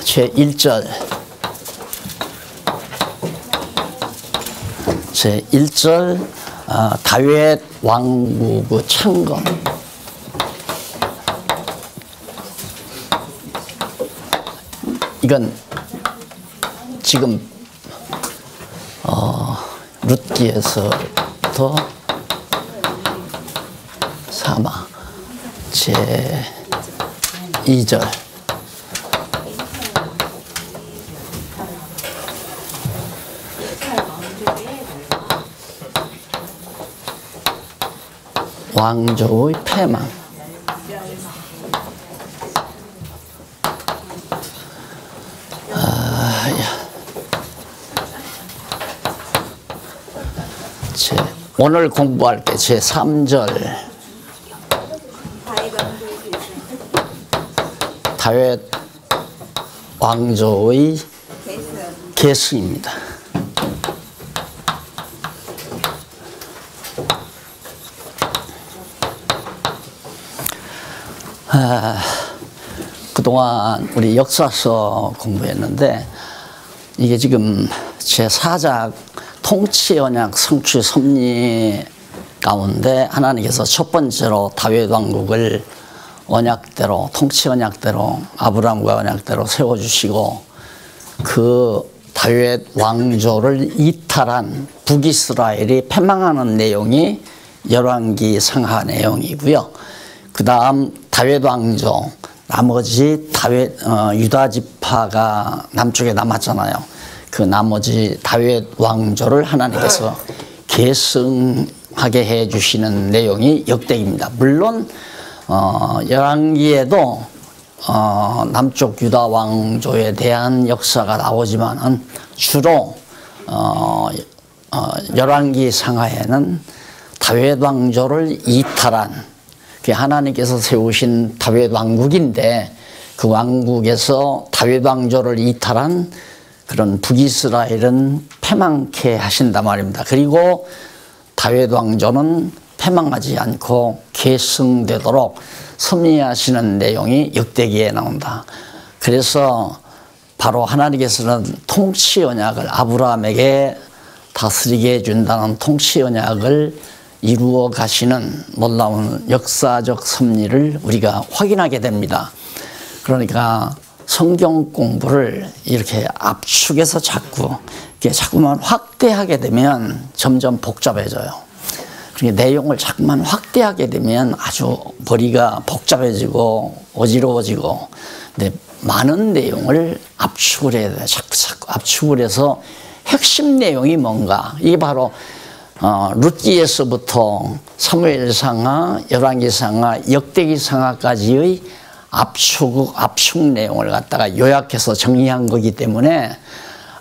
제1절 제1절 다윗 왕국의 창건. 이건 지금 룻기에서부터 사마 제2절 왕조의 패망. 오늘 공부할 게 제3절 다윗 왕조의 계승입니다. 그동안 우리 역사서 공부했는데 이게 지금 제4작 통치언약 성취 섭리 가운데 하나님께서 첫 번째로 다윗 왕국을 언약대로 통치 언약대로 아브라함과 언약대로 세워주시고 그 다윗 왕조를 이탈한 북이스라엘이 패망하는 내용이 열왕기 상하 내용이고요. 그 다음 다윗 왕조 나머지 유다 지파가 남쪽에 남았잖아요. 그 나머지 다윗 왕조를 하나님께서 계승하게 해주시는 내용이 역대기입니다. 물론 열왕기에도 남쪽 유다 왕조에 대한 역사가 나오지만은 주로 열왕기 상하에는 다윗 왕조를 이탈한 그 하나님께서 세우신 다윗 왕국인데 그 왕국에서 다윗 왕조를 이탈한 그런 북이스라엘은 패망케 하신단 말입니다. 그리고 다윗 왕조는 패망하지 않고 계승되도록 섭리하시는 내용이 역대기에 나온다. 그래서 바로 하나님께서는 통치 언약을 아브라함에게 다스리게 해준다는 통치 언약을 이루어 가시는 놀라운 역사적 섭리를 우리가 확인하게 됩니다. 그러니까 성경 공부를 이렇게 압축해서 자꾸만 확대하게 되면 점점 복잡해져요. 그러니까 내용을 자꾸만 확대하게 되면 아주 머리가 복잡해지고 어지러워지고, 근데 많은 내용을 압축을 해야 돼요. 자꾸 압축을 해서 핵심 내용이 뭔가, 이게 바로 룻기에서부터 사무엘상하, 열왕기상하, 역대기상하까지의 압축 내용을 갖다가 요약해서 정리한 거기 때문에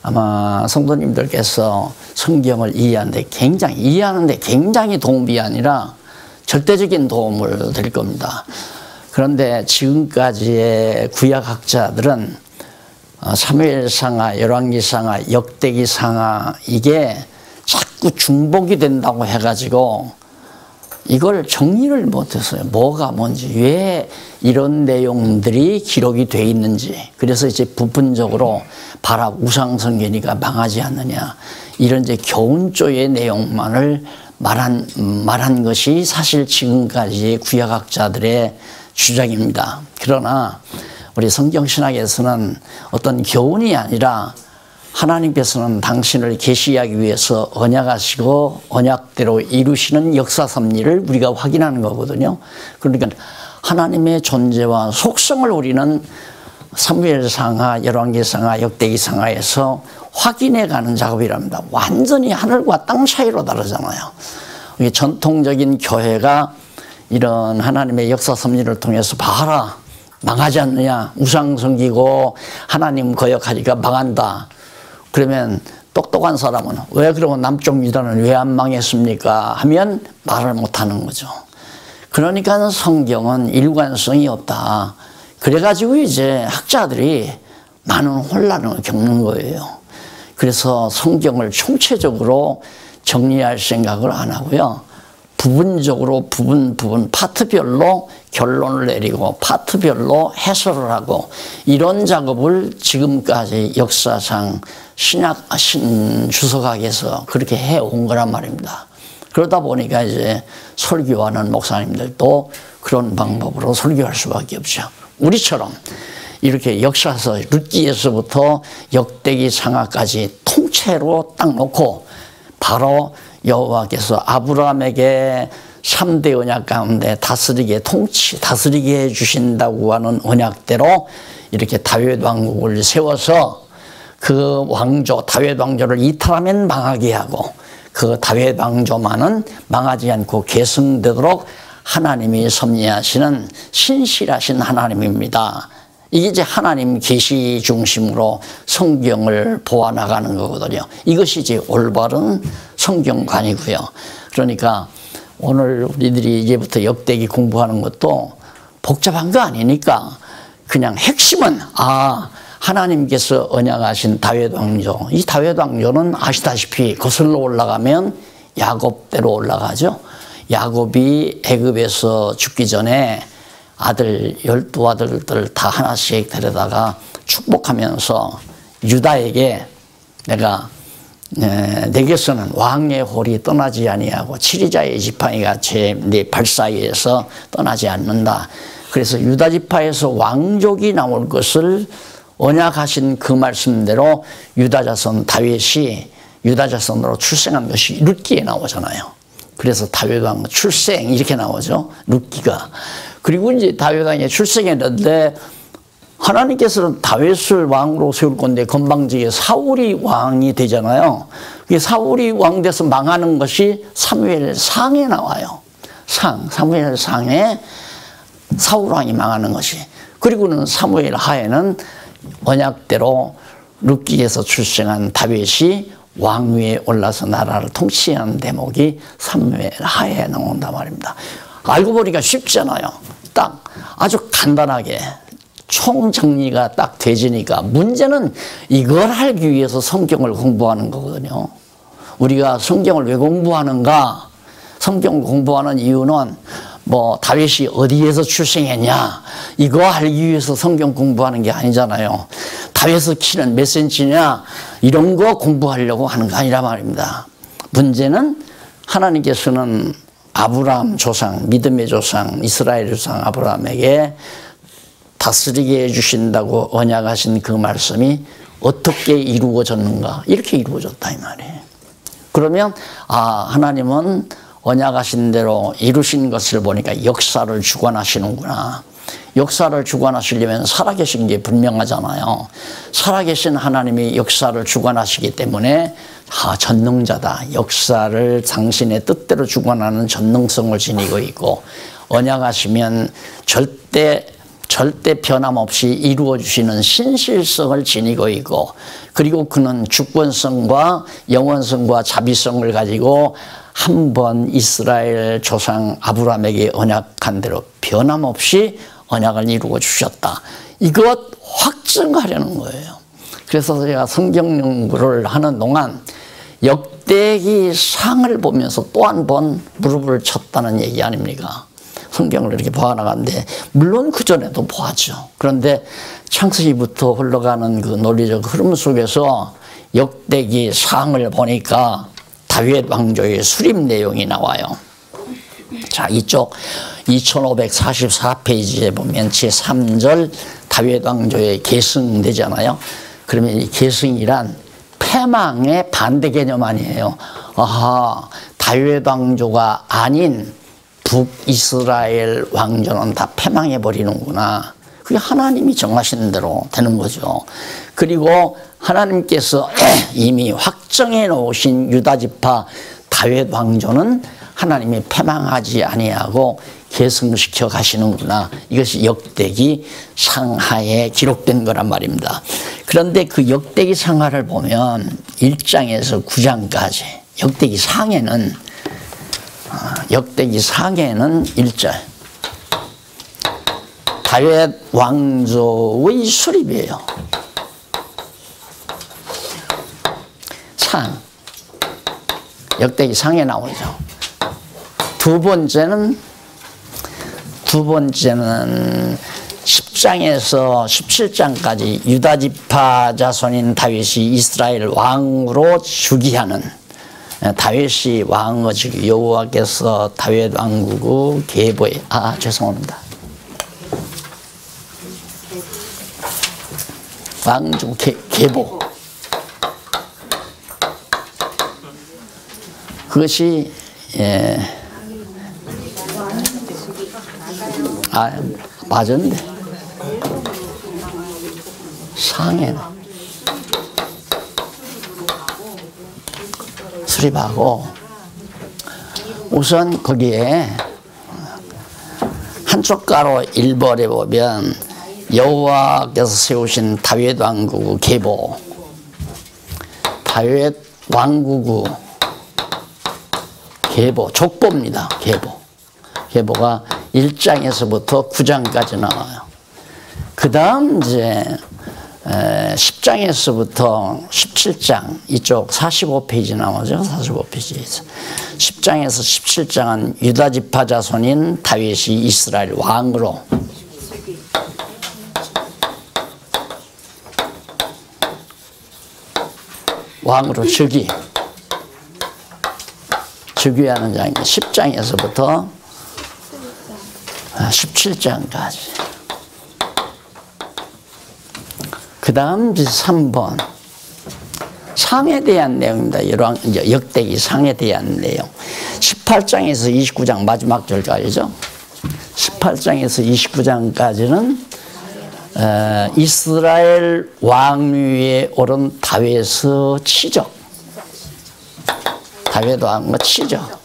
아마 성도님들께서 성경을 이해하는데 굉장히 도움이 아니라 절대적인 도움을 드릴 겁니다. 그런데 지금까지의 구약학자들은 사무엘상하, 열왕기상하, 역대기상하 이게 자꾸 중복이 된다고 해가지고 이걸 정리를 못했어요. 뭐가 뭔지, 왜 이런 내용들이 기록이 돼 있는지. 그래서 이제 부분적으로 바라 우상성견이가 망하지 않느냐, 이런 이제 교훈조의 내용만을 말한 것이 사실 지금까지의 구약학자들의 주장입니다. 그러나 우리 성경신학에서는 어떤 교훈이 아니라 하나님께서는 당신을 계시하기 위해서 언약하시고 언약대로 이루시는 역사 섭리를 우리가 확인하는 거거든요. 그러니까 하나님의 존재와 속성을 우리는 사무엘상하, 열왕기상하, 역대기상하에서 확인해가는 작업이랍니다. 완전히 하늘과 땅 차이로 다르잖아요. 이게 전통적인 교회가 이런 하나님의 역사 섭리를 통해서 봐라, 망하지 않느냐, 우상 섬기고 하나님 거역하니까 망한다. 그러면 똑똑한 사람은 왜 그러면 남쪽 유다는 왜 안 망했습니까? 하면 말을 못하는 거죠. 그러니까 성경은 일관성이 없다. 그래가지고 이제 학자들이 많은 혼란을 겪는 거예요. 그래서 성경을 총체적으로 정리할 생각을 안 하고요. 부분적으로 부분 파트별로 결론을 내리고 파트별로 해설을 하고 이런 작업을 지금까지 역사상 신주석학에서 그렇게 해온 거란 말입니다. 그러다 보니까 이제 설교하는 목사님들도 그런 방법으로 설교할 수밖에 없죠. 우리처럼 이렇게 역사서 룻기에서부터 역대기 상하까지 통째로 딱 놓고 바로 여호와께서 아브라함에게 3대 언약 가운데 다스리게 해주신다고 하는 언약대로 이렇게 다윗 왕국을 세워서 그 왕조, 다윗 왕조를 이탈하면 망하게 하고 그 다윗 왕조만은 망하지 않고 계승되도록 하나님이 섭리하시는 신실하신 하나님입니다. 이게 이제 하나님 계시 중심으로 성경을 보아나가는 거거든요. 이것이 이제 올바른 성경관이고요. 그러니까 오늘 우리들이 이제부터 역대기 공부하는 것도 복잡한 거 아니니까 그냥 핵심은 하나님께서 언약하신 다윗 왕조, 이 다윗 왕조는 아시다시피 거슬러 올라가면 야곱대로 올라가죠. 야곱이 애굽에서 죽기 전에 아들 12아들들 다 하나씩 데려다가 축복하면서 유다에게 내게서는 왕의 홀이 떠나지 아니하고 치리자의 지팡이가 제 발 사이에서 떠나지 않는다. 그래서 유다 지파에서 왕족이 나올 것을 언약하신 그 말씀대로 유다 자손 다윗이 유다 자손으로 출생한 것이 룻기에 나오잖아요. 그래서 다윗 왕 출생 이렇게 나오죠. 룻기가. 그리고 이제 다윗 왕이 출생했는데 하나님께서는 다윗을 왕으로 세울 건데 건방지게 사울이 왕이 되잖아요. 사울이 왕 돼서 망하는 것이 사무엘상에 나와요. 사무엘상에 사울 왕이 망하는 것이. 그리고는 사무엘 하에는 언약대로 룻기에서 출생한 다윗이 왕위에 올라서 나라를 통치하는 대목이 사무엘 하에 나온단 말입니다. 알고 보니까 쉽잖아요. 딱 아주 간단하게 총정리가 딱 되지니까 문제는 이걸 알기 위해서 성경을 공부하는 거거든요. 우리가 성경을 왜 공부하는가? 성경을 공부하는 이유는 다윗이 어디에서 출생했냐 이거 알기 위해서 성경 공부하는 게 아니잖아요. 다윗의 키는 몇 센치냐 이런 거 공부하려고 하는 거 아니란 말입니다. 문제는 하나님께서는 아브라함 조상, 믿음의 조상, 이스라엘 조상 아브라함에게 다스리게 해주신다고 언약하신 그 말씀이 어떻게 이루어졌는가? 이렇게 이루어졌다 이 말이에요. 그러면 하나님은 언약하신 대로 이루신 것을 보니까 역사를 주관하시는구나. 역사를 주관하시려면 살아계신 게 분명하잖아요. 살아계신 하나님이 역사를 주관하시기 때문에 전능자다. 역사를 당신의 뜻대로 주관하는 전능성을 지니고 있고 언약하시면 절대 변함없이 이루어주시는 신실성을 지니고 있고 그리고 그는 주권성과 영원성과 자비성을 가지고 한 번 이스라엘 조상 아브라함에게 언약한 대로 변함없이 언약을 이루어 주셨다. 이것 확증하려는 거예요. 그래서 제가 성경 연구를 하는 동안 역대기 상을 보면서 또 한 번 무릎을 쳤다는 얘기 아닙니까? 성경을 이렇게 보아나가는데 물론 그전에도 보았죠. 그런데 창세기부터 흘러가는 그 논리적 흐름 속에서 역대기 상을 보니까 다윗 왕조의 수립 내용이 나와요. 자, 이쪽 2544페이지에 보면 제3절 다윗 왕조의 계승되잖아요. 그러면 이 계승이란 패망의 반대 개념 아니에요. 다윗 왕조가 아닌 북이스라엘 왕조는 다 패망해 버리는구나. 그게 하나님이 정하신 대로 되는 거죠. 그리고 하나님께서 이미 확정해 놓으신 유다지파 다윗 왕조는 하나님이 패망하지 아니하고 계승시켜 가시는구나. 이것이 역대기 상하에 기록된 거란 말입니다. 그런데 그 역대기 상하를 보면 1장에서 9장까지 역대기 상에는 1절 다윗 왕조의 수립이에요. 상 역대기 상에 나오죠. 두 번째는 두 번째는 10장에서 17장까지 유다지파 자손인 다윗이 이스라엘 왕으로 즉위하는 다윗이 왕의 즉 여호와께서 다윗 왕국의 계보에 죄송합니다. 왕국 계보 그것이 맞았는데 상해 수립하고 우선 거기에 한쪽 가로 1벌에 보면 여호와께서 세우신 다윗 왕국의 계보 다윗 왕국의 계보 족보입니다. 계보가 1장에서부터 9장까지 나와요. 그 다음 이제 10장에서부터 17장 이쪽 45페이지 나오죠. 45페이지에서 10장에서 17장은 유다지파 자손인 다윗이 이스라엘 왕으로 즉위하는 장이 10장에서부터 17장까지. 그 다음 3번 상에 대한 내용입니다. 역대기 상에 대한 내용. 18장에서 29장 마지막 절까지죠. 18장에서 29장까지는 이스라엘 왕위에 오른 다윗의 치적. 다윗 왕의 치적.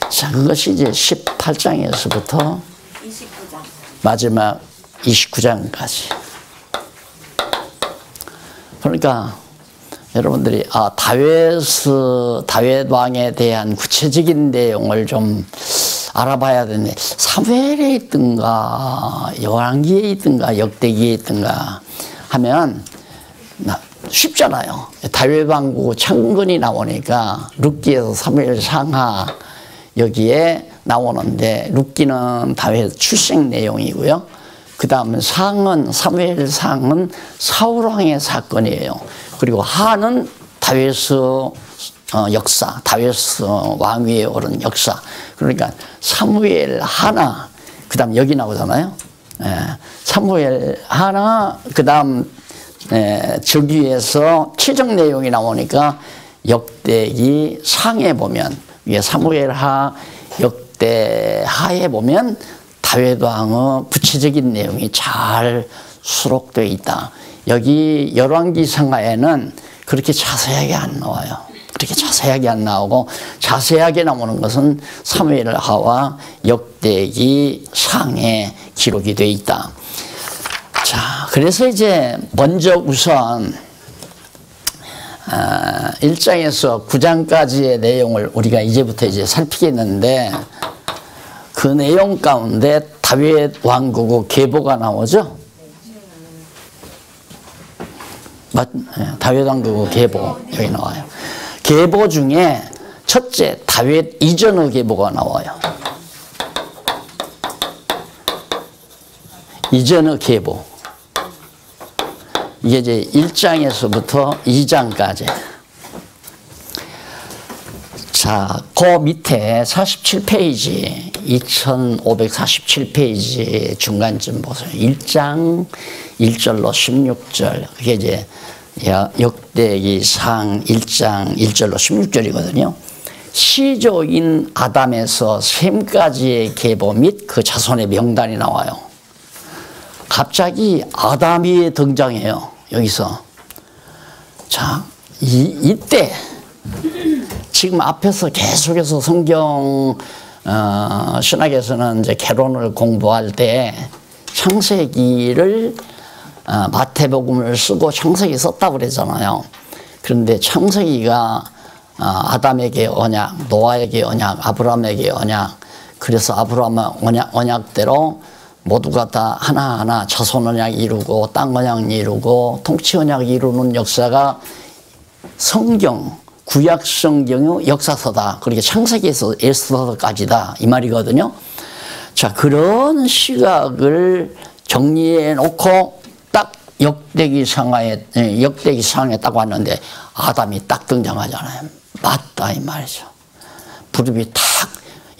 자, 그것이 이제 18장에서부터 29장. 마지막 29장까지. 그러니까 여러분들이 다윗 왕에 대한 구체적인 내용을 좀 알아봐야 되는데 사무엘에 있든가 열왕기에 있든가 역대기에 있든가 하면 쉽잖아요. 다윗 왕국 창건이 나오니까 룻기에서 사무엘 상하 여기에 나오는데 룻기는 다윗 출생 내용이고요. 그 다음 상은 사무엘 상은 사울 왕의 사건이에요. 그리고 하는 다윗의 역사, 다윗 왕위에 오른 역사. 그러니까 사무엘 하나, 그 다음 여기 나오잖아요. 사무엘 하나, 그 다음 저기에서 최종 내용이 나오니까 역대기 상에 보면 위에 사무엘 하, 역대 하에 보면 다윗 왕의 구체적인 내용이 잘 수록되어 있다. 여기 열왕기 상하에는 그렇게 자세하게 안 나와요. 그렇게 자세하게 안 나오고 자세하게 나오는 것은 사무엘 하와 역대기 상에 기록이 되어 있다. 자, 그래서 이제 먼저 우선 1장에서 9장까지의 내용을 우리가 이제부터 이제 살피겠는데 그 내용 가운데 다윗 왕국의 계보가 나오죠. 다윗 왕국의 계보 여기 나와요. 계보 중에 첫째 다윗 이전의 계보가 나와요. 이전의 계보. 이게 이제 1장에서부터 2장까지. 자, 그 밑에 47페이지, 2547페이지 중간쯤 보세요. 1장 1절로 16절. 그게 이제 역대기 상 1장 1절로 16절이거든요. 시조인 아담에서 셈까지의 계보 및 그 자손의 명단이 나와요. 갑자기 아담이 등장해요. 여기서. 자, 이때 지금 앞에서 계속해서 성경 신학에서는 이제 개론을 공부할 때 창세기를 마태복음을 쓰고 창세기 썼다고 그랬잖아요. 그런데 창세기가 아담에게 언약, 노아에게 언약, 아브라함에게 언약. 그래서 아브라함의 언약대로 모두가 다 하나하나 자손 언약 이루고 땅 언약 이루고 통치 언약 이루는 역사가 성경 구약 성경의 역사서다. 그러니까 창세기에서 에스더서까지다. 이 말이거든요. 자, 그런 시각을 정리해 놓고 딱 역대기상에 딱 왔는데 아담이 딱 등장하잖아요. 맞다 이 말이죠. 무릎이 탁,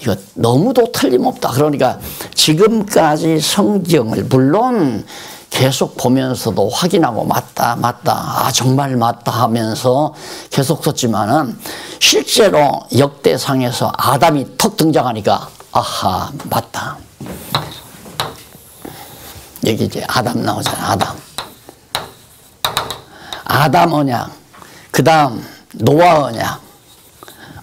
이거 너무도 틀림없다. 그러니까 지금까지 성경을 물론 계속 보면서도 확인하고 맞다 아 정말 맞다 하면서 계속 썼지만은 실제로 역대상에서 아담이 턱 등장하니까 아하 맞다. 여기 이제 아담 나오잖아. 아담 언약, 그 다음 노아 언약,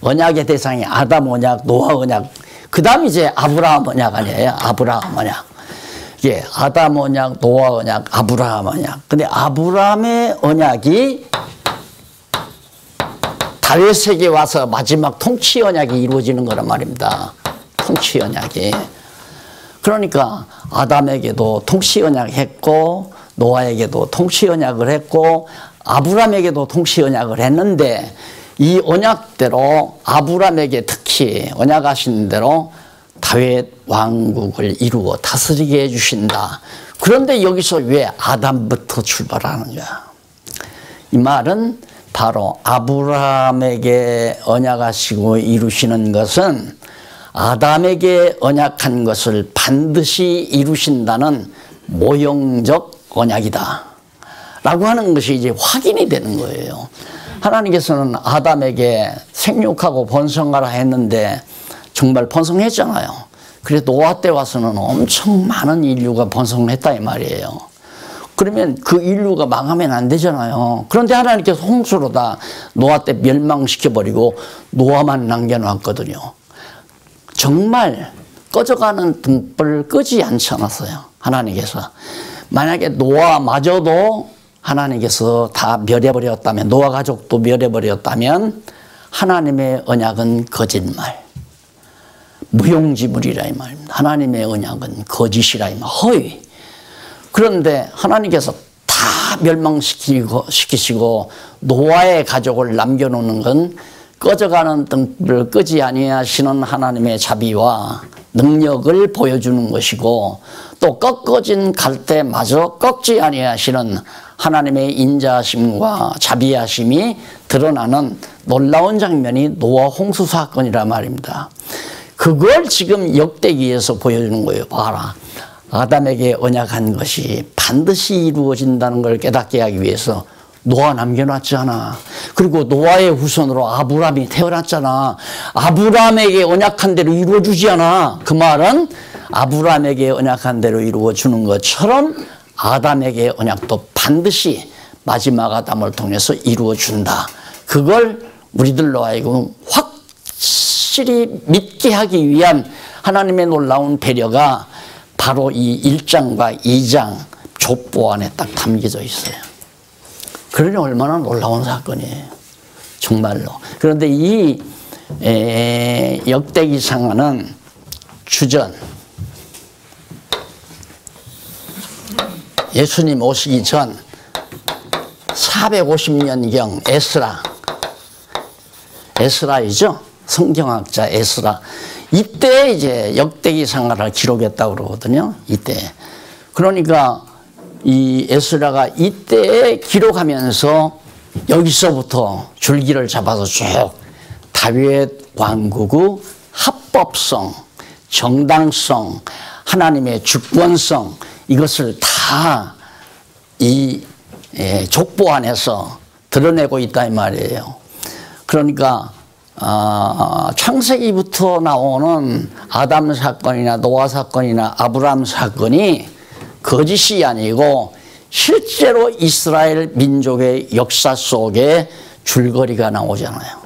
언약의 대상이 아담 언약, 노아 언약, 그 다음 이제 아브라함 언약 아니에요. 아브라함 언약. 예, 아담 언약, 노아 언약, 아브라함 언약. 근데 아브라함의 언약이 다윗에게 와서 마지막 통치 언약이 이루어지는 거란 말입니다. 통치 언약이. 그러니까 아담에게도 통치 언약 했고 노아에게도 통치 언약을 했고 아브라함에게도 통치 언약을 했는데 이 언약대로 아브라함에게 특히 언약하신 대로 다윗 왕국을 이루어 다스리게 해주신다. 그런데 여기서 왜 아담부터 출발하는 거야? 이 말은 바로 아브라함에게 언약하시고 이루시는 것은 아담에게 언약한 것을 반드시 이루신다는 모형적 언약이다 라고 하는 것이 이제 확인이 되는 거예요. 하나님께서는 아담에게 생육하고 번성하라 했는데 정말 번성했잖아요. 그래서 노아 때 와서는 엄청 많은 인류가 번성을 했다 이 말이에요. 그러면 그 인류가 망하면 안 되잖아요. 그런데 하나님께서 홍수로 다 노아 때 멸망시켜버리고 노아만 남겨놨거든요. 정말 꺼져가는 등불을 끄지 않으셨어요. 하나님께서. 만약에 노아마저도 하나님께서 다 멸해버렸다면, 노아 가족도 멸해버렸다면 하나님의 언약은 거짓말, 무용지물이라 이 말입니다. 하나님의 언약은 거짓이라 이 말, 허위. 그런데 하나님께서 다 멸망시키시고 노아의 가족을 남겨놓는 건 꺼져가는 등불을 끄지 아니하시는 하나님의 자비와 능력을 보여주는 것이고 또 꺾어진 갈대마저 꺾지 아니하시는 하나님의 인자하심과 자비하심이 드러나는 놀라운 장면이 노아 홍수 사건이란 말입니다. 그걸 지금 역대기에서 보여주는 거예요. 봐라. 아담에게 언약한 것이 반드시 이루어진다는 걸 깨닫게 하기 위해서 노아 남겨놨잖아. 그리고 노아의 후손으로 아브라함이 태어났잖아. 아브라함에게 언약한 대로 이루어주지 않아. 그 말은 아브라함에게 언약한 대로 이루어주는 것처럼 아담에게 언약도 반드시 마지막 아담을 통해서 이루어준다. 그걸 우리들로 하여금 확실히 믿게 하기 위한 하나님의 놀라운 배려가 바로 이 1장과 2장 족보 안에 딱 담겨져 있어요. 그러니 얼마나 놀라운 사건이에요. 정말로. 그런데 이 역대기상하는 주전, 예수님 오시기 전 450년경 에스라이죠. 성경학자 에스라. 이때 이제 역대기상하를 기록했다고 그러거든요. 이때. 그러니까 이 에스라가 이때 기록하면서 여기서부터 줄기를 잡아서 쭉 다윗 왕국의 합법성, 정당성, 하나님의 주권성 이것을 다 이 족보 안에서 드러내고 있다 이 말이에요. 그러니까 창세기부터 나오는 아담 사건이나 노아 사건이나 아브라함 사건이 거짓이 아니고 실제로 이스라엘 민족의 역사 속에 줄거리가 나오잖아요.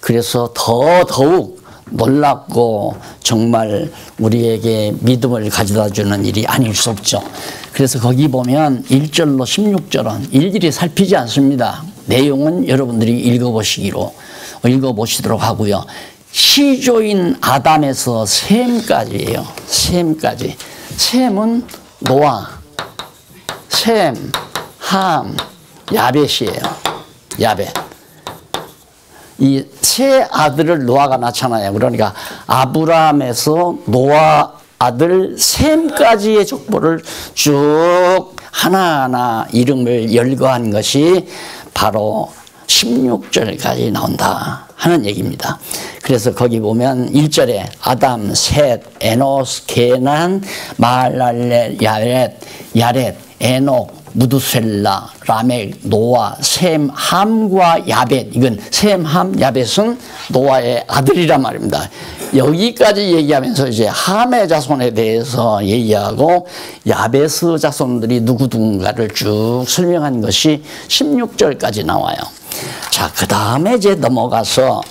그래서 더욱 놀랍고 정말 우리에게 믿음을 가져다주는 일이 아닐 수 없죠. 그래서 거기 보면 1절로 16절은 일일이 살피지 않습니다. 내용은 여러분들이 읽어보시도록 하고요. 시조인 아담에서 셈까지예요. 셈까지. 셈은 노아, 셈, 함, 야벳이에요. 야벳. 이 세 아들을 노아가 낳잖아요. 그러니까 아브라함에서 노아 아들 셈까지의 족보를 쭉 하나하나 이름을 열거한 것이 바로 16절까지 나온다 하는 얘기입니다. 그래서 거기 보면 1절에 아담, 셋, 에노스, 게난, 마할랄렐, 야렛, 에녹, 무두셀라, 라멕, 노아, 셈, 함과 야벳. 이건 셈, 함, 야벳은 노아의 아들이란 말입니다. 여기까지 얘기하면서 이제 함의 자손에 대해서 얘기하고 야벳의 자손들이 누구든가를 쭉 설명한 것이 16절까지 나와요. 자, 그 다음에 이제 넘어가서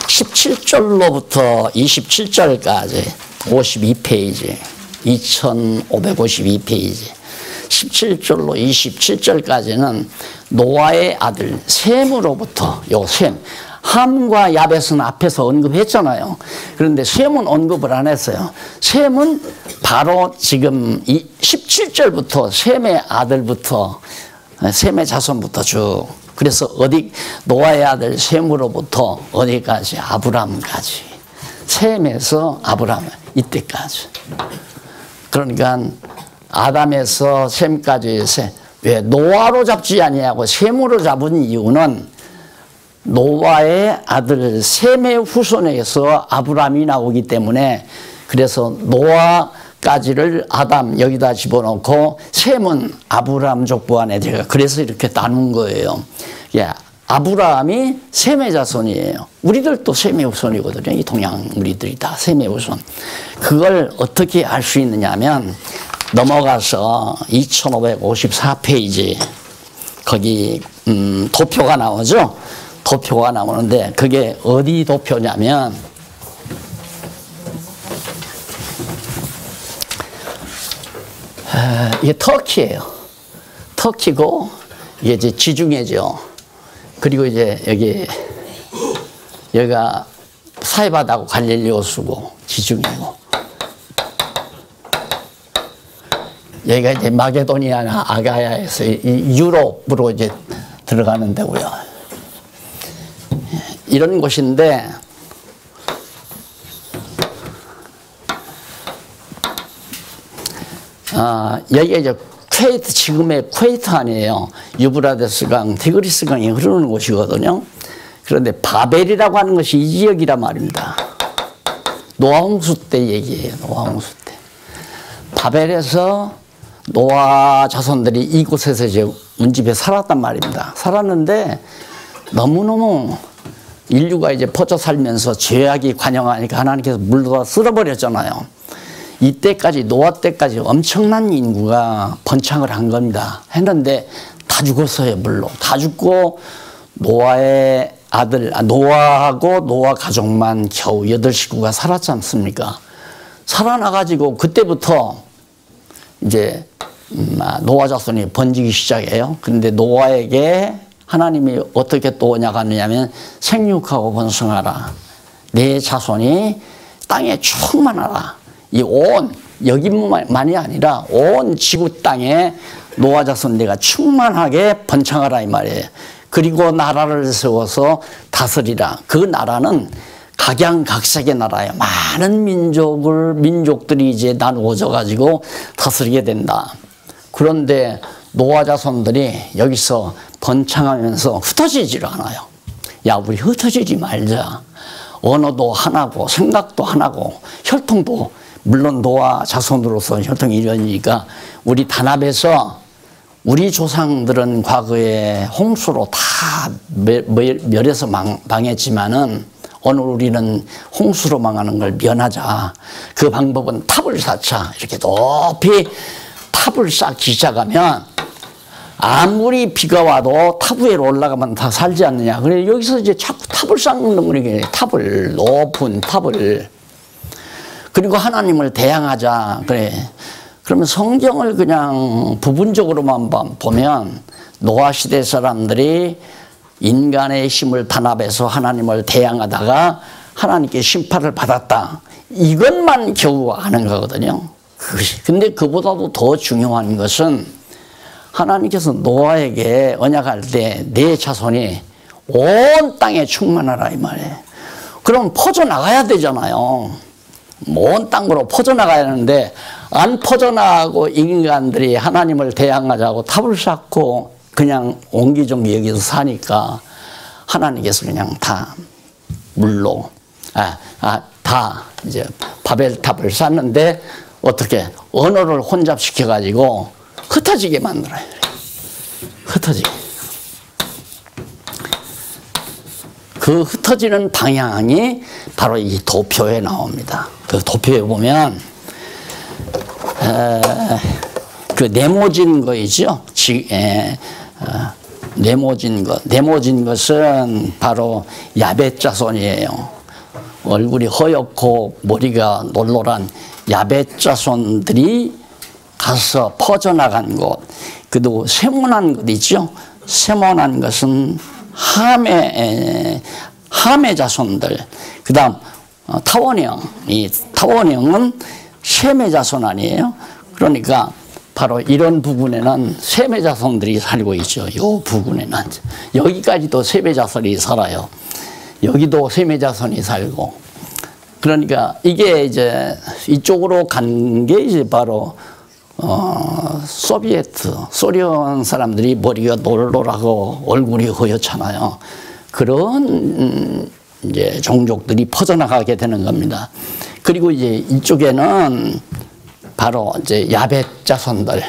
17절로부터 27절까지 52페이지 2552페이지 17절로 27절까지는 노아의 아들 셈으로부터 요 셈, 함과 야벳은 앞에서 언급했잖아요. 그런데 셈은 언급을 안 했어요. 셈은 바로 지금 17절부터 셈의 아들부터 셈의 자손부터 쭉, 그래서 어디 노아의 아들 셈으로부터 어디까지? 아브라함까지. 셈에서 아브라함 이때까지. 그러니까 아담에서 셈까지 왜 노아로 잡지 아니하고 셈으로 잡은 이유는 노아의 아들 셈의 후손에서 아브라함이 나오기 때문에, 그래서 노아까지를 아담 여기다 집어넣고 셈은 아브라함 족보 안에 들어가. 그래서 이렇게 나눈 거예요. 예, 아브라함이 셈의 자손이에요. 우리들도 셈의 후손이거든요. 이 동양 우리들이 다 셈의 후손. 그걸 어떻게 알 수 있느냐 하면 넘어가서 2554페이지 거기 도표가 나오죠. 도표가 나오는데 그게 어디 도표냐면 이게 터키예요. 터키고 이게 이제 지중해죠. 그리고 이제 여기가 사이바다고 갈릴리오수고 지중해고, 여기가 이제 마게도니아나 아가야에서 유럽으로 이제 들어가는 데고요. 이런 곳인데 여기가 이제 쿠웨이트, 지금의 쿠웨이트 아니에요. 유브라데스 강, 티그리스 강이 흐르는 곳이거든요. 그런데 바벨이라고 하는 것이 이 지역이란 말입니다. 노아 홍수 때 얘기예요. 노아 홍수 때. 바벨에서 노아 자손들이 이곳에서 이제 운집에 살았단 말입니다. 살았는데 너무너무 인류가 이제 퍼져 살면서 죄악이 관영하니까 하나님께서 물로 쓸어버렸잖아요. 이때까지, 노아 때까지 엄청난 인구가 번창을 한 겁니다. 했는데 다 죽었어요, 물로. 다 죽고 노아의 아들, 노아하고 노아 가족만 겨우 8식구가 살았지 않습니까? 살아나가지고 그때부터 이제 노아 자손이 번지기 시작해요. 그런데 노아에게 하나님이 어떻게 또 언약하느냐면 생육하고 번성하라. 내 자손이 땅에 충만하라. 이 온, 여기만이 아니라 온 지구 땅에 노아 자손 내가 충만하게 번창하라 이 말이에요. 그리고 나라를 세워서 다스리라. 그 나라는 각양각색의 나라예요. 많은 민족들이 이제 나누어져 가지고 다스리게 된다. 그런데 노아 자손들이 여기서 번창하면서 흩어지질 않아요. 야, 우리 흩어지지 말자. 언어도 하나고 생각도 하나고 혈통도, 물론 노아 자손으로서 혈통이 이루어지니까 우리 단합해서, 우리 조상들은 과거에 홍수로 다 멸해서 망했지만은 오늘 우리는 홍수로 망하는 걸 면하자. 그 방법은 탑을 쌓자. 이렇게 높이 탑을 쌓기 시작하면 아무리 비가 와도 탑 위로 올라가면 다 살지 않느냐. 그래 여기서 이제 자꾸 탑을 쌓는 거예요. 탑을, 높은 탑을. 그리고 하나님을 대항하자. 그래. 그러면 성경을 그냥 부분적으로만 보면 노아 시대 사람들이 인간의 힘을 단합해서 하나님을 대항하다가 하나님께 심판을 받았다. 이것만 겨우 아는 거거든요. 근데 그보다도 더 중요한 것은 하나님께서 노아에게 언약할 때 내 자손이 온 땅에 충만하라 이 말이에요. 그럼 퍼져나가야 되잖아요. 온 땅으로 퍼져나가야 하는데 안 퍼져나가고 인간들이 하나님을 대항하자고 탑을 쌓고 그냥 옹기종기 여기서 사니까 하나님께서 그냥 다 물로 다 이제 바벨탑을 쌓는데 어떻게 언어를 혼잡시켜 가지고 흩어지게 만들어요. 흩어지게. 그 흩어지는 방향이 바로 이 도표에 나옵니다. 그 도표에 보면 그 네모진 거이죠. 네모진 것은 바로 야벳 자손이에요. 얼굴이 허옇고 머리가 놀노란 야벳 자손들이 가서 퍼져나간 곳. 그리고 세모난 것 있죠. 세모난 것은 함의 자손들. 그 다음 타원형. 이 타원형은 셈의 자손 아니에요. 그러니까 바로 이런 부분에는 셈의 자손들이 살고 있죠. 이 부분에는. 여기까지도 셈의 자손이 살아요. 여기도 셈의 자손이 살고. 그러니까 이게 이제 이쪽으로 간 게 이제 바로 소련 사람들이 머리가 놀놀하고 얼굴이 허옇잖아요. 그런 이제 종족들이 퍼져나가게 되는 겁니다. 그리고 이제 이쪽에는 바로 이제 야벳 자손들.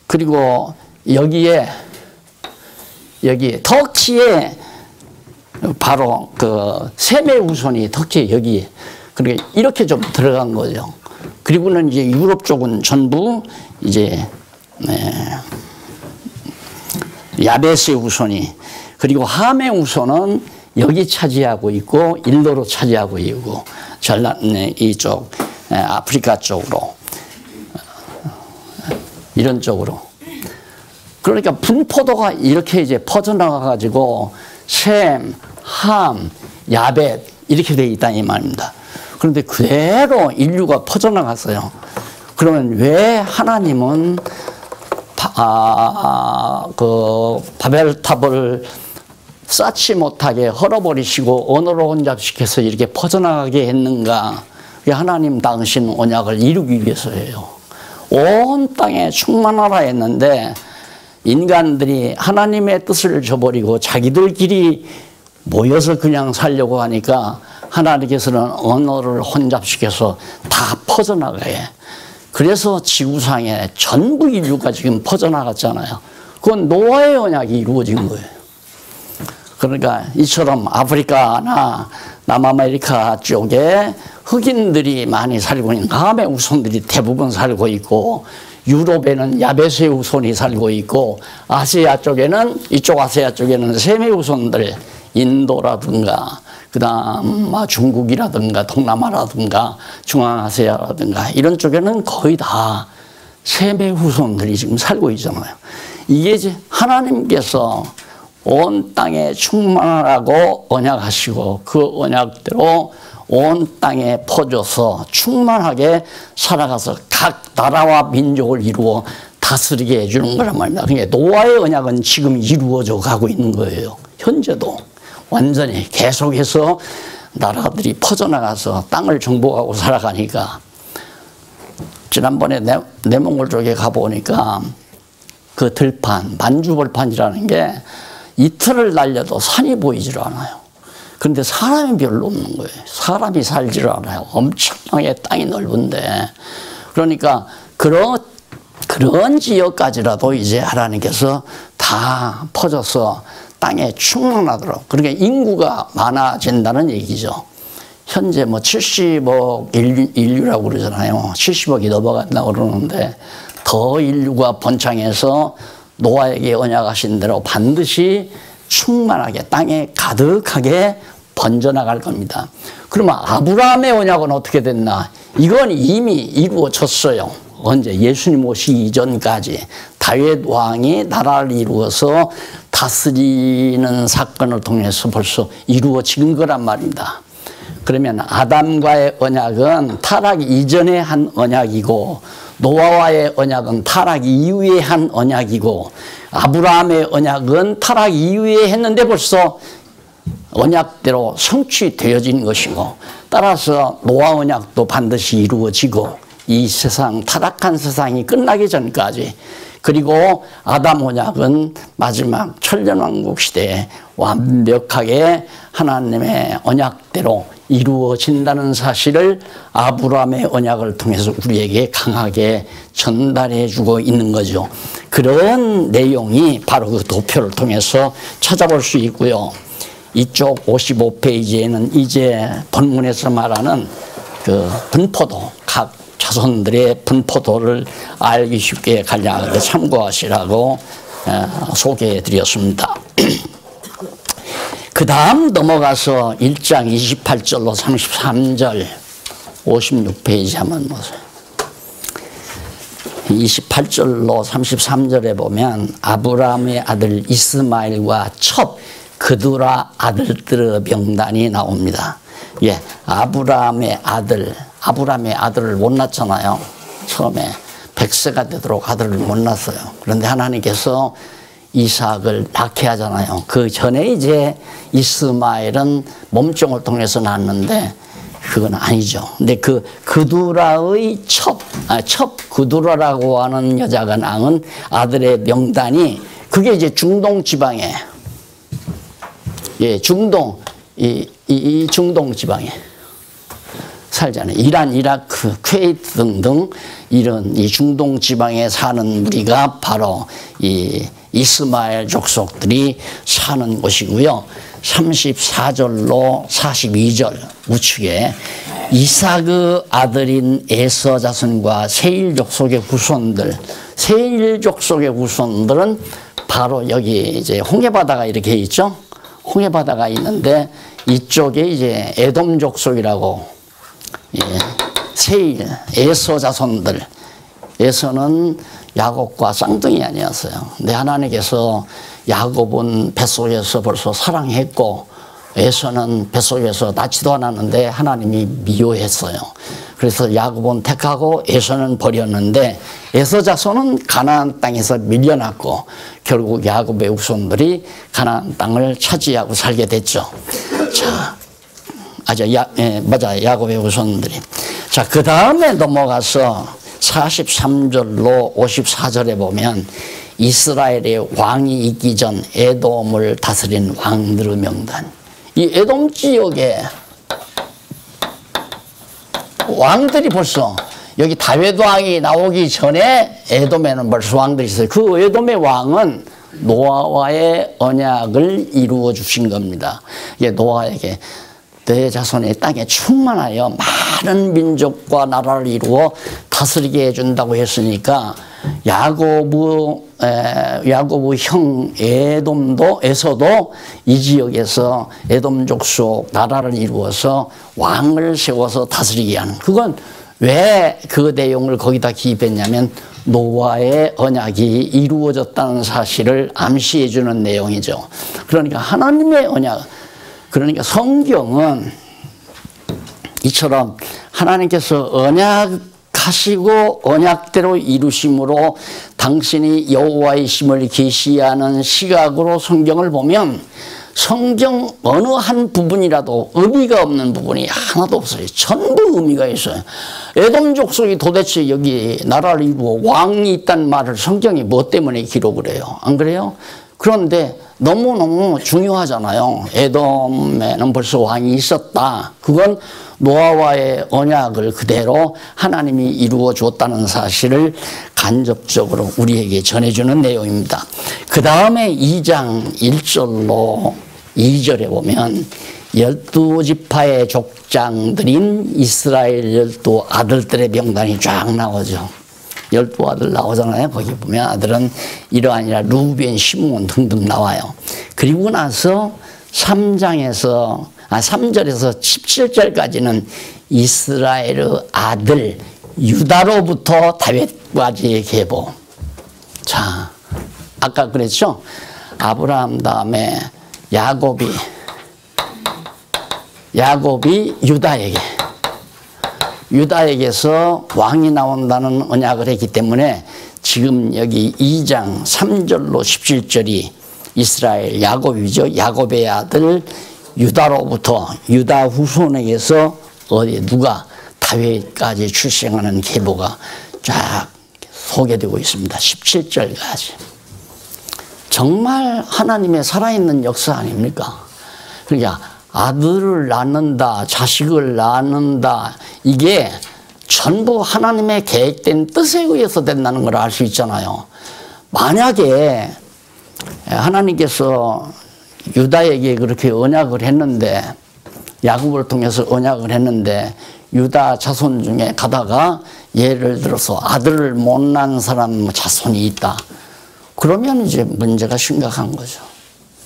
그리고 여기 터키에 바로 그 셈의 후손이 터키에 여기 그러니까 이렇게 좀 들어간 거죠. 그리고는 이제 유럽 쪽은 전부 이제 야벳의 후손이 그리고 함의 후손은 여기 차지하고 있고 인도로 차지하고 있고 이쪽 아프리카 쪽으로 이런 쪽으로 그러니까 분포도가 이렇게 이제 퍼져나가 가지고 셈, 함, 야벳 이렇게 돼 있다 이 말입니다. 그런데 그대로 인류가 퍼져나갔어요. 그러면 왜 하나님은 그 바벨탑을 쌓지 못하게 헐어버리시고 언어로 혼잡시켜서 이렇게 퍼져나가게 했는가? 하나님 당신 언약을 이루기 위해서예요. 온 땅에 충만하라 했는데 인간들이 하나님의 뜻을 저버리고 자기들끼리 모여서 그냥 살려고 하니까 하나님께서는 언어를 혼잡시켜서 다 퍼져나가게. 그래서 지구상에 전부 인류가 지금 퍼져나갔잖아요. 그건 노아의 언약이 이루어진 거예요. 그러니까 이처럼 아프리카나 남아메리카 쪽에 흑인들이 많이 살고 있는 함의 후손들이 대부분 살고 있고 유럽에는 야벳의 후손이 살고 있고 아시아 쪽에는 이쪽 아시아 쪽에는 셈의 후손들 인도라든가 그다음 중국이라든가 동남아라든가 중앙아시아라든가 이런 쪽에는 거의 다 셈의 후손들이 지금 살고 있잖아요. 이게 이제 하나님께서 온 땅에 충만하라고 언약하시고 그 언약대로 온 땅에 퍼져서 충만하게 살아가서 각 나라와 민족을 이루어 다스리게 해주는 거란 말입니다. 그러니까 노아의 언약은 지금 이루어져 가고 있는 거예요. 현재도 완전히 계속해서 나라들이 퍼져나가서 땅을 정복하고 살아가니까 지난번에 내몽골 쪽에 가보니까 그 들판, 만주벌판이라는 게 이틀을 날려도 산이 보이질 않아요. 그런데 사람이 별로 없는 거예요. 사람이 살지를 않아요. 엄청나게 땅이 넓은데. 그러니까 그런 지역까지라도 이제 하나님께서 다 퍼져서 땅에 충만하도록. 그러니까 인구가 많아진다는 얘기죠. 현재 뭐 70억 인류라고 그러잖아요. 70억이 넘어간다고 그러는데 더 인류가 번창해서 노아에게 언약하신 대로 반드시 충만하게 땅에 가득하게 번져나갈 겁니다. 그러면 아브라함의 언약은 어떻게 됐나? 이건 이미 이루어졌어요. 언제? 예수님 오시기 이전까지 다윗 왕이 나라를 이루어서 다스리는 사건을 통해서 벌써 이루어진 거란 말입니다. 그러면 아담과의 언약은 타락 이전에 한 언약이고 노아와의 언약은 타락 이후에 한 언약이고 아브라함의 언약은 타락 이후에 했는데 벌써 언약대로 성취되어진 것이고, 따라서 노아 언약도 반드시 이루어지고, 이 세상, 타락한 세상이 끝나기 전까지, 그리고 아담 언약은 마지막 천년왕국 시대에 완벽하게 하나님의 언약대로 이루어진다는 사실을 아브라함의 언약을 통해서 우리에게 강하게 전달해 주고 있는 거죠. 그런 내용이 바로 그 도표를 통해서 찾아볼 수 있고요. 이쪽 55페이지에는 이제 본문에서 말하는 그 분포도, 각 자손들의 분포도를 알기 쉽게 간략하게 참고하시라고 소개해 드렸습니다. 그 다음 넘어가서 1장 28절로 33절 56페이지 한번 보세요. 28절로 33절에 보면 아브라함의 아들 이스마엘과 첩, 그두라 아들들의 명단이 나옵니다. 예, 아브라함의 아들을 못 낳잖아요. 처음에 100세가 되도록 아들을 못 낳았어요. 그런데 하나님께서 이삭을 낳게 하잖아요. 그 전에 이제 이스마엘은 몸종을 통해서 낳았는데 그건 아니죠. 근데 그 그두라의 첩 그두라라고 하는 여자가 낳은 아들의 명단이 그게 이제 중동 지방에, 예, 중동 이 중동 지방에 살잖아요. 이란, 이라크, 쿠웨이트 등등 이런 이 중동 지방에 사는 무리가 바로 이 이스마엘 족속들이 사는 곳이고요. 34절로 42절 우측에 이삭의 아들인 에서 자손과 세일 족속의 후손들, 세일 족속의 후손들은 바로 여기 이제 홍해바다가 이렇게 있죠. 홍해바다가 있는데 이쪽에 이제 에돔 족속이라고, 예, 세일, 에서 자손들. 에서는 야곱과 쌍둥이 아니었어요. 근데 하나님께서 야곱은 뱃속에서 벌써 사랑했고 에서는 뱃속에서 낳지도 않았는데 하나님이 미워했어요. 그래서 야곱은 택하고 에서는 버렸는데 에서 자손은 가나안 땅에서 밀려났고 결국 야곱의 후손들이 가나안 땅을 차지하고 살게 됐죠. 자, 맞아, 야곱의 후손들이. 자, 그 다음에 넘어가서 43절로 54절에 보면 이스라엘의 왕이 있기 전 에돔을 다스린 왕들의 명단. 이 에돔 지역에 왕들이 벌써 여기 다윗 왕이 나오기 전에 에돔에는 벌써 왕들이 있어요. 그 에돔의 왕은 노아와의 언약을 이루어 주신 겁니다. 이게 노아에게 내 자손의 땅에 충만하여 많은 민족과 나라를 이루어 다스리게 해준다고 했으니까 야고브 형 에돔에서도 이 지역에서 에돔 족속 나라를 이루어서 왕을 세워서 다스리게 하는, 그건 왜 그 내용을 거기다 기입했냐면 노아의 언약이 이루어졌다는 사실을 암시해 주는 내용이죠. 그러니까 하나님의 언약, 그러니까 성경은 이처럼 하나님께서 언약하시고 언약대로 이루심으로 당신이 여호와의 심을 계시하는 시각으로 성경을 보면 성경 어느 한 부분이라도 의미가 없는 부분이 하나도 없어요. 전부 의미가 있어요. 에돔 족속이 도대체 여기 나라를 이루어 왕이 있다는 말을 성경이 뭐 때문에 기록을 해요? 안 그래요? 그런데 너무너무 중요하잖아요. 에돔에는 벌써 왕이 있었다. 그건 노아와의 언약을 그대로 하나님이 이루어 줬다는 사실을 간접적으로 우리에게 전해주는 내용입니다. 그 다음에 2장 1절로 2절에 보면 12지파의 족장들인 이스라엘 12아들들의 명단이 쫙 나오죠. 12아들 나오잖아요. 거기 보면 아들은 이러하니라 루벤, 시므온 등등 나와요. 그리고 나서 3절에서 17절까지는 이스라엘의 아들 유다로부터 다윗까지의 계보. 자, 아까 그랬죠? 아브라함 다음에 야곱이 유다에게서 왕이 나온다는 언약을 했기 때문에 지금 여기 2장 3절로 17절이 이스라엘 야곱이죠. 야곱의 아들 유다로부터 유다 후손에게서 어디 누가 다윗까지 출생하는 계보가 쫙 소개되고 있습니다. 17절까지. 정말 하나님의 살아있는 역사 아닙니까? 그러니까 아들을 낳는다, 자식을 낳는다, 이게 전부 하나님의 계획된 뜻에 의해서 된다는 걸 알 수 있잖아요. 만약에 하나님께서 유다에게 그렇게 언약을 했는데, 야곱을 통해서 언약을 했는데 유다 자손 중에 가다가 예를 들어서 아들을 못 낳은 사람 자손이 있다. 그러면 이제 문제가 심각한 거죠.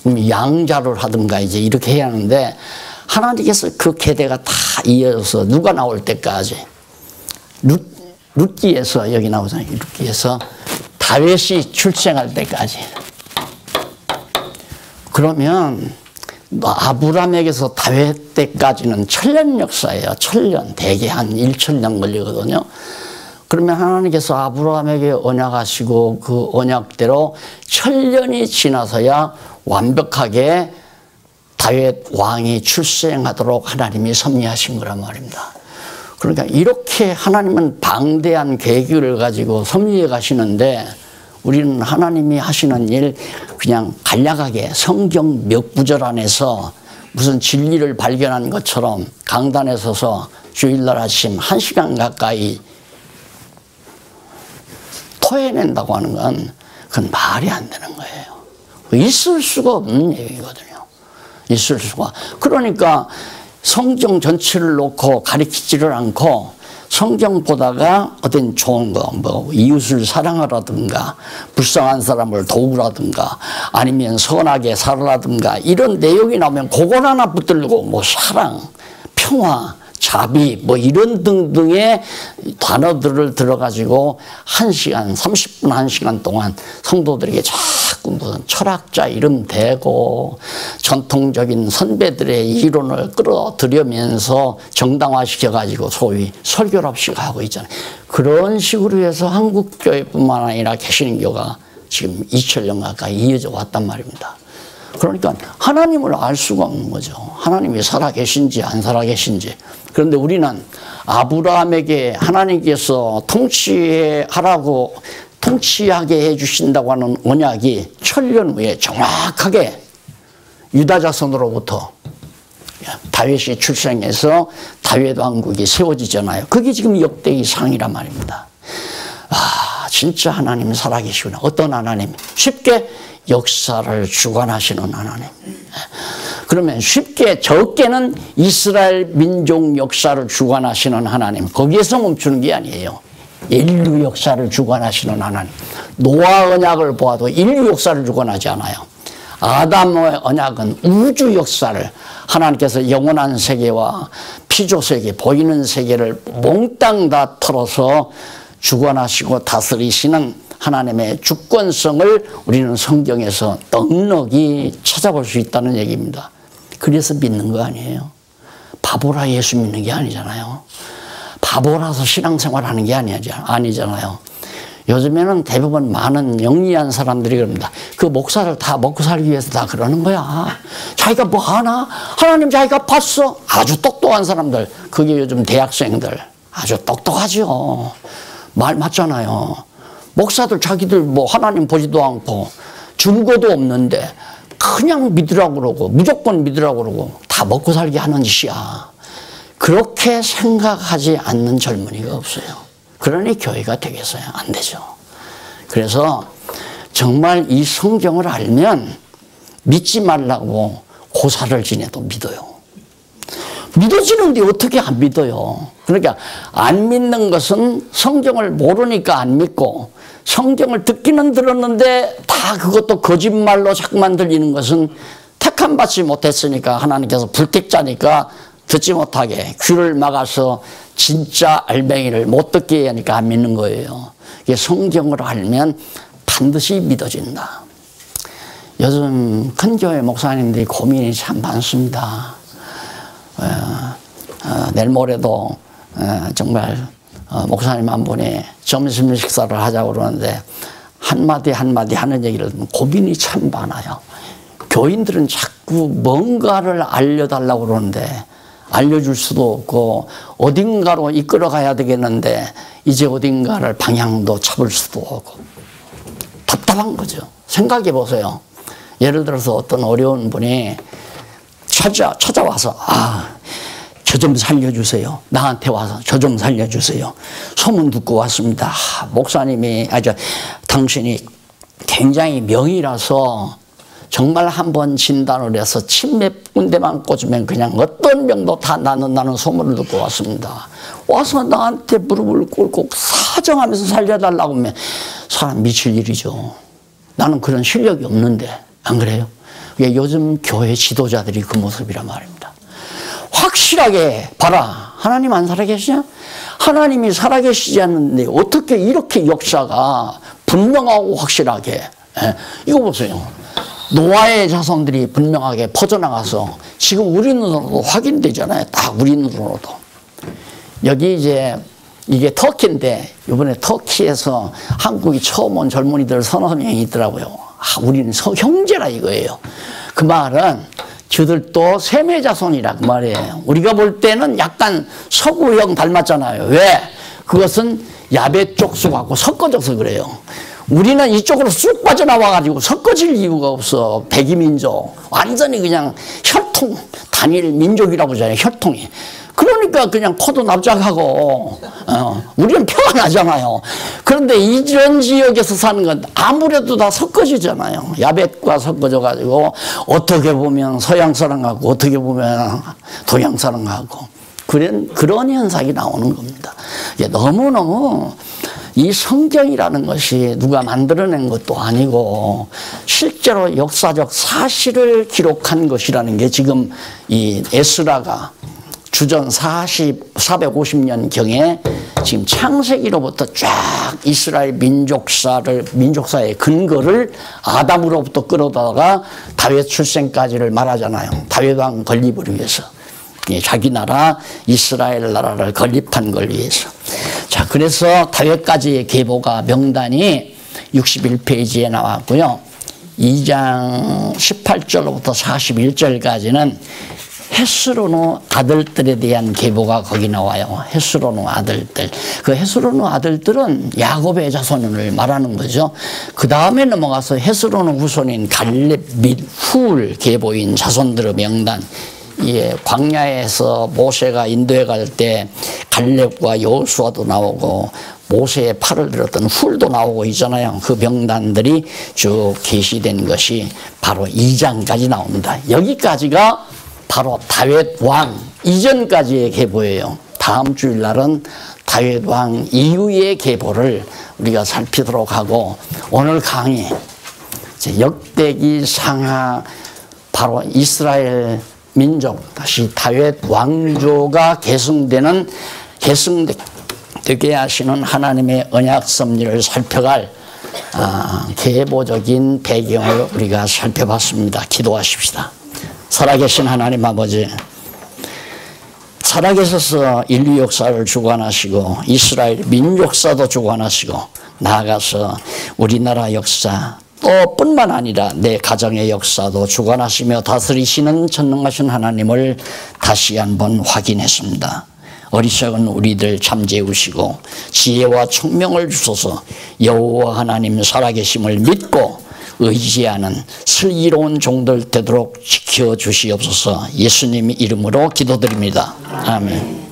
양자를 하든가 이제 이렇게 해야 하는데, 하나님께서 그 계대가 다 이어져서 누가 나올 때까지, 룻기에서 여기 나오잖아요. 룻기에서 다윗이 출생할 때까지. 그러면 아브라함에게서 다윗 때까지는 1000년 역사예요. 1000년, 대개 한 1000년 걸리거든요. 그러면 하나님께서 아브라함에게 언약하시고 그 언약대로 1000년이 지나서야 완벽하게 다윗 왕이 출생하도록 하나님이 섭리하신 거란 말입니다. 그러니까 이렇게 하나님은 방대한 계획을 가지고 섭리해 가시는데, 우리는 하나님이 하시는 일 그냥 간략하게 성경 몇 구절 안에서 무슨 진리를 발견한 것처럼 강단에 서서 주일날 아침 1시간 가까이 토해낸다고 하는 건 그건 말이 안 되는 거예요. 있을 수가 없는 얘기거든요. 있을 수가. 그러니까 성경 전체를 놓고 가리키지를 않고 성경 보다가 어떤 좋은 거, 뭐 이웃을 사랑하라든가 불쌍한 사람을 도우라든가 아니면 선하게 살아라든가 이런 내용이 나오면 그걸 하나 붙들고 뭐 사랑, 평화, 자비 뭐 이런 등등의 단어들을 들어가지고 1시간, 30분, 1시간 동안 성도들에게 자꾸 무슨 철학자 이름 대고 전통적인 선배들의 이론을 끌어들여면서 정당화시켜가지고 소위 설교랍시고 하고 있잖아요. 그런 식으로 해서 한국교회뿐만 아니라 개신교가 지금 2000년 가까이 이어져 왔단 말입니다. 그러니까 하나님을 알 수가 없는 거죠. 하나님이 살아계신지 안 살아계신지. 그런데 우리는 아브라함에게 하나님께서 통치하게 해주신다고 하는 언약이 1000년 후에 정확하게 유다 자손으로부터 다윗이 출생해서 다윗 왕국이 세워지잖아요. 그게 지금 역대 이상이란 말입니다. 아, 진짜 하나님이 살아계시구나. 어떤 하나님? 쉽게 역사를 주관하시는 하나님. 그러면 쉽게 적게는 이스라엘 민족 역사를 주관하시는 하나님. 거기에서 멈추는 게 아니에요. 인류 역사를 주관하시는 하나님. 노아 언약을 보아도 인류 역사를 주관하지 않아요. 아담의 언약은 우주 역사를, 하나님께서 영원한 세계와 피조 세계, 보이는 세계를 몽땅 다 털어서 주관하시고 다스리시는 하나님의 주권성을 우리는 성경에서 넉넉히 찾아볼 수 있다는 얘기입니다. 그래서 믿는 거 아니에요. 바보라 예수 믿는 게 아니잖아요. 바보라서 신앙생활하는 게 아니잖아요. 요즘에는 대부분 많은 영리한 사람들이 그럽니다. 그 목사를 다 먹고 살기 위해서 다 그러는 거야. 자기가 뭐 하나? 하나님 자기가 봤어. 아주 똑똑한 사람들. 그게 요즘 대학생들. 아주 똑똑하죠. 말 맞잖아요. 목사들 자기들 뭐 하나님 보지도 않고 증거도 없는데 그냥 믿으라고 그러고 무조건 믿으라고 그러고 다 먹고 살기 하는 짓이야. 그렇게 생각하지 않는 젊은이가 없어요. 그러니 교회가 되겠어요? 안 되죠. 그래서 정말 이 성경을 알면 믿지 말라고 고사를 지내도 믿어요. 믿어지는데 어떻게 안 믿어요? 그러니까 안 믿는 것은 성경을 모르니까 안 믿고, 성경을 듣기는 들었는데 다 그것도 거짓말로 자꾸만 들리는 것은 택함 받지 못했으니까 하나님께서 불택자니까 듣지 못하게 귀를 막아서 진짜 알맹이를 못 듣게 하니까 안 믿는 거예요. 이게 성경을 알면 반드시 믿어진다. 요즘 큰 교회 목사님들이 고민이 참 많습니다. 내일 모레도 정말 목사님 한 분이 점심 식사를 하자고 그러는데 한마디 한마디 하는 얘기를 듣면 고민이 참 많아요. 교인들은 자꾸 뭔가를 알려달라고 그러는데 알려줄 수도 없고 어딘가로 이끌어가야 되겠는데 이제 어딘가를 방향도 잡을 수도 없고 답답한 거죠. 생각해 보세요. 예를 들어서 어떤 어려운 분이 찾아와서 저 좀 살려주세요. 나한테 와서 저 좀 살려주세요. 소문 듣고 왔습니다. 목사님이 당신이 굉장히 명의라서 정말 한번 진단을 해서 침 몇 군데만 꽂으면 그냥 어떤 병도 다 낫는다는 소문을 듣고 왔습니다. 와서 나한테 무릎을 꿇고 사정하면서 살려달라고 하면 사람 미칠 일이죠. 나는 그런 실력이 없는데 안 그래요? 요즘 교회 지도자들이 그 모습이란 말입니다. 확실하게 봐라. 하나님 안 살아계시냐? 하나님이 살아계시지 않는데 어떻게 이렇게 역사가 분명하고 확실하게 이거 보세요. 노아의 자손들이 분명하게 퍼져나가서 지금 우리 눈으로도 확인되잖아요. 딱 우리 눈으로도. 여기 이게 터키인데 이번에 터키에서 한국이 처음 온 젊은이들 서너 명이 있더라고요. 우리는 형제라 이거예요. 그 말은 저들도 셈의 자손이라 그 말이에요. 우리가 볼 때는 약간 서구형 닮았잖아요. 왜? 그것은 야베 족속하고 섞어져서 그래요. 우리는 이쪽으로 쑥 빠져나와가지고 섞어질 이유가 없어. 백이민족. 완전히 그냥 혈통, 단일 민족이라고 하잖아요. 혈통이. 그러니까 그냥 코도 납작하고, 우리는 표가 나잖아요. 그런데 이런 지역에서 사는 건 아무래도 다 섞어지잖아요. 야벳과 섞어져가지고, 어떻게 보면 서양 사람하고, 어떻게 보면 동양 사람하고, 그런 현상이 나오는 겁니다. 너무너무 이 성경이라는 것이 누가 만들어낸 것도 아니고 실제로 역사적 사실을 기록한 것이라는 게 지금 이 에스라가 주전 450년경에 지금 창세기로부터 쫙 이스라엘 민족사의 근거를 아담으로부터 끌어다가 다윗 출생까지를 말하잖아요. 다윗 왕 건립을 위해서. 자기 나라 이스라엘 나라를 건립한 걸 위해서. 자, 그래서 다윗까지의 계보가 명단이 61페이지에 나왔고요. 2장 18절로부터 41절까지는 헤스로노 아들들에 대한 계보가 거기 나와요. 헤스로노 아들들. 그 헤스로노 아들들은 야곱의 자손을 말하는 거죠. 그 다음에 넘어가서 헤스로노 후손인 갈렙 및 훌 계보인 자손들의 명단. 광야에서 모세가 인도에 갈 때 갈렙과 여호수아도 나오고 모세의 팔을 들었던 훌도 나오고 있잖아요. 그 명단들이 쭉 게시된 것이 바로 2장까지 나옵니다. 여기까지가 바로 다윗 왕 이전까지의 계보예요. 다음 주일날은 다윗 왕 이후의 계보를 우리가 살피도록 하고, 오늘 강의 역대기 상하 바로 이스라엘 민족, 다시 다윗 왕조가 계승되게 하시는 하나님의 언약 섭리를 살펴갈 계보적인 배경을 우리가 살펴봤습니다. 기도하십시다. 살아계신 하나님 아버지, 살아계셔서 인류 역사를 주관하시고 이스라엘 민족사도 주관하시고 나아가서 우리나라 역사 또 뿐만 아니라 내 가정의 역사도 주관하시며 다스리시는 전능하신 하나님을 다시 한번 확인했습니다. 어리석은 우리들 잠재우시고 지혜와 총명을 주소서. 여호와 하나님 살아계심을 믿고 의지하는 슬기로운 종들 되도록 지켜주시옵소서. 예수님 이름으로 기도드립니다. 아멘.